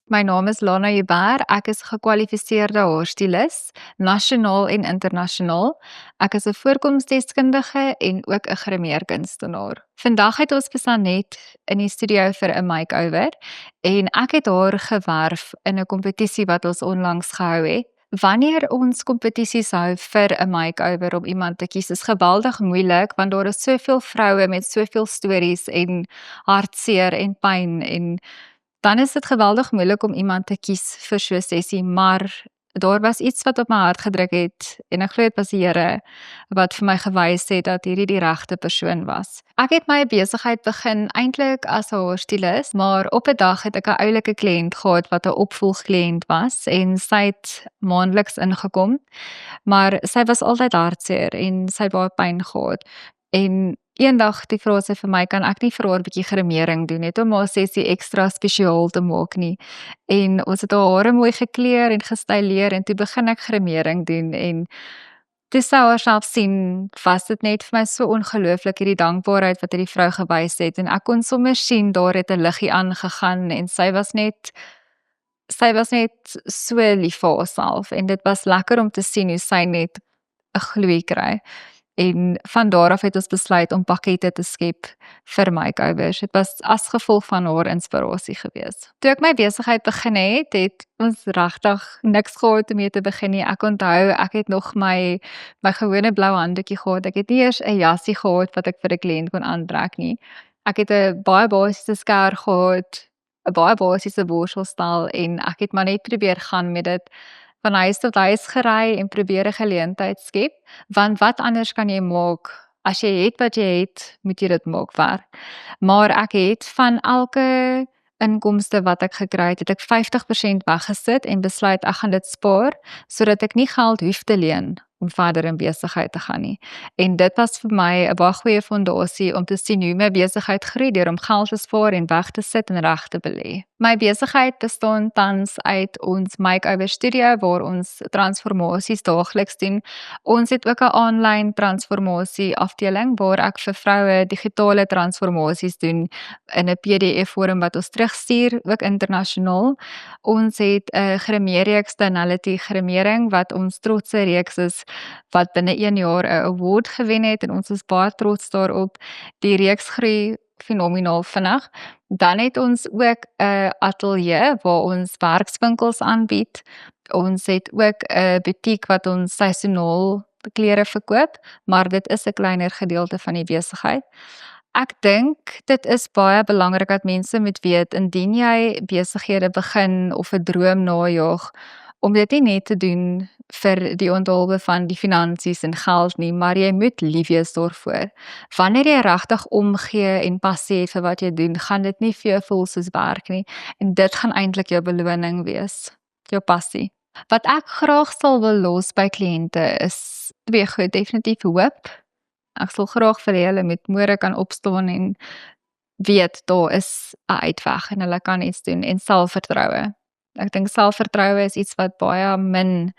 My naam is Lana Joubert. Ek is 'n gekwalifiseerde haarstylist, nasionaal en internasionaal. Ek is 'n voorkomsdeskundige en ook 'n grimeerkunstenaar. Vandag het ons vir Sanet in die studio vir 'n makeover en ek het haar gewerf in 'n kompetisie wat ons onlangs gehou het. Wanneer ons kompetisies hou vir 'n makeover om iemand te kies, is geweldig moeilik want daar is soveel vroue met soveel stories en hartseer en pyn en dan is dit geweldig moeilik om iemand te kies vir so 'n sessie, maar daar was iets wat op my hart gedruk het en ek glo dit was die Here wat vir my gewys het dat hierdie die regte persoon was. Ek het my besigheid begin eintlik as 'n haarstylist, maar op 'n dag het ek 'n oulike kliënt gehad wat 'n opvolgkliënt was en sy het maandeliks ingekom, maar sy was altyd hartseer en sy het baie pyn gehad. En eendag toe vra sy vir my, kan ek nie vir haar 'n bietjie grimering doen net om haar sessie ekstra spesiaal te maak nie. En ons het haar hare mooi gekleur en gestyleer en toe begin ek grimering doen en toe sy haarself sien, was dit net vir my so ongelooflik hierdie dankbaarheid wat hierdie vrou gewys het en ek kon sommer sien daar het 'n liggie aangegaan en sy was net so lief vir haarself en dit was lekker om te sien hoe sy net 'n gloei kry. En van daar af het ons besluit om pakkette te skep vir makeovers. Dit was as gevolg van haar inspirasie gewees. Toe ek my besigheid begin het ons regtig niks gehad om mee te begin nie. Ek onthou, ek het nog my gewone blou handdoekie gehad. Ek het nie eers 'n jassie gehad wat ek vir 'n kliënt kon aantrek nie. Ek het 'n baie basiese skêr gehad, 'n baie basiese borselstel en ek het maar net probeer gaan met dit. Van huis tot huis gery en probeer 'n geleentheid skep, want wat anders kan jy maak? As jy het wat jy het, moet jy dit maak werk. Maar ek het van elke inkomste wat ek gekry het ek 50% weggesit en besluit ek gaan dit spaar, sodat ek nie geld hoef te leen om verder in besigheid te gaan nie. En dit was vir my 'n baie goeie fondasie om te sien hoe my besigheid groei deur om geld te spaar en weg te sit en reg te belê. My besigheid bestaan tans uit ons makeover studio waar ons transformasies daagliks doen. Ons het ook 'n aanlyn transformasie afdeling waar ek vir vroue digitale transformasies doen in 'n PDF vorm wat ons terugstuur, ook internasionaal. Ons het 'n grimeerreeks Tonality grimering wat ons trotse reeks is wat binne 1 jaar 'n award gewen het en ons is baie trots daarop. Die reeks groei fenomenaal vinnig. Dan het ons ook 'n ateljee waar ons werkswinkels aanbied. Ons het ook 'n butiek wat ons seisoonaal klere verkoop, maar dit is 'n kleiner gedeelte van die besigheid. Ek dink dit is baie belangrik dat mense moet weet, indien jy besighede begin of 'n droom najag, om dit nie net te doen vir die onthaalwe van die finansies en geld nie, maar jy moet lief wees daarvoor. Wanneer jy regtig omgee en passie het vir wat jy doen, gaan dit nie vir jou voel soos werk nie. En dit gaan eintlik jou beloning wees, jou passie. Wat ek graag sal wil los by kliënte is 2 goed, definitief hoop. Ek sal graag vir hulle met môre kan opstaan en weet daar is 'n uitweg en hulle kan iets doen en selfvertroue. Ek dink selfvertroue is iets wat baie min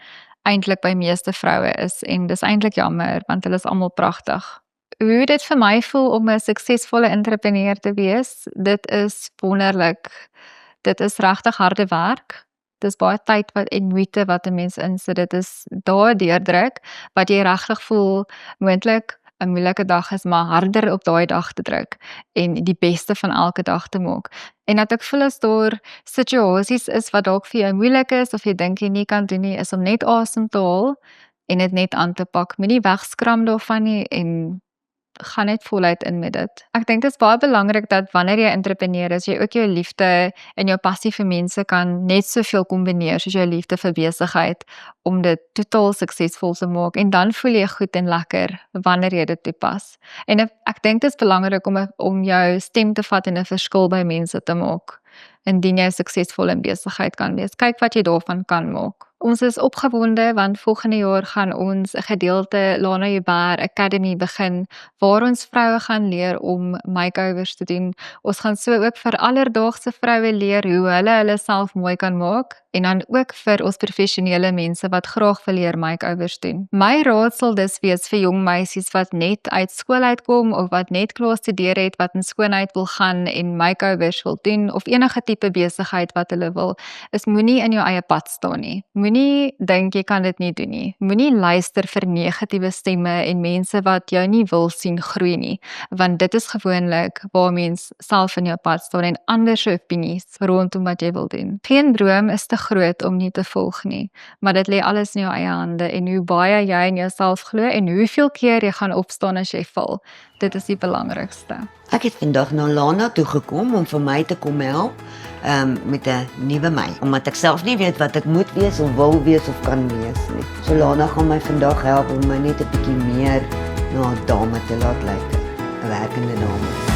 eintlik by meeste vroue is en dis eintlik jammer want hulle is almal pragtig. Hoe dit vir my voel om 'n suksesvolle entrepreneur te wees, dit is wonderlik. Dit is regtig harde werk. Dis baie tyd en moeite wat 'n mens insit. Dit is daai deurdruk wat jy regtig voel moontlik 'n moeilike dag is, maar harder op daai dag te druk en die beste van elke dag te maak. En dat ek voel as daar situasies is wat dalk vir jou moeilik is of jy dink jy nie kan doen nie, is om net asem te haal en dit net aan te pak. Moenie wegskram daarvan nie en gaan net voluit in met dit. Ek dink dit is baie belangrik dat wanneer jy entrepreneur is, jy ook jou liefde en jou passie vir mense kan net soveel kombineer soos jou liefde vir besigheid om dit totaal suksesvol te maak en dan voel jy goed en lekker wanneer jy dit toepas. En ek dink dit is belangrik om jou stem te vat en 'n verskil by mense te maak indien jy suksesvol in besigheid kan wees. Kyk wat jy daarvan kan maak. Ons is opgewonde want volgende jaar gaan ons 'n gedeelte Lana Joubert Academy begin waar ons vroue gaan leer om makeovers te doen. Ons gaan so ook vir alledaagse vroue leer hoe hulle self mooi kan maak en dan ook vir ons professionele mense wat graag wil leer makeovers doen. My raad sal dus wees vir jong meisies wat net uit skool uitkom of wat net klaar studeer het, wat in skoonheid wil gaan en makeovers wil doen of enige tipe besigheid wat hulle wil, is moenie in jou eie pad staan nie. Moenie dink jy kan dit nie doen nie. Moenie luister vir negatiewe stemme en mense wat jou nie wil sien groei nie, want dit is gewoonlik waar mens self in jou pad staan en ander se opinies rondom wat jy wil doen. Geen droom is te groot om nie te volg nie, maar dit lê alles in jou eie hande en hoe baie jy in jouself glo en hoeveel keer jy gaan opstaan as jy val. Dit is die belangrikste. Ek het vandag na Lana toe gekom om vir my te kom help met 'n nuwe my, omdat ek self nie weet wat ek moet wees of wil wees of kan wees nie. So Lana gaan my vandag help om my net 'n bietjie meer na 'n dame te laat lyk, 'n werkende dame.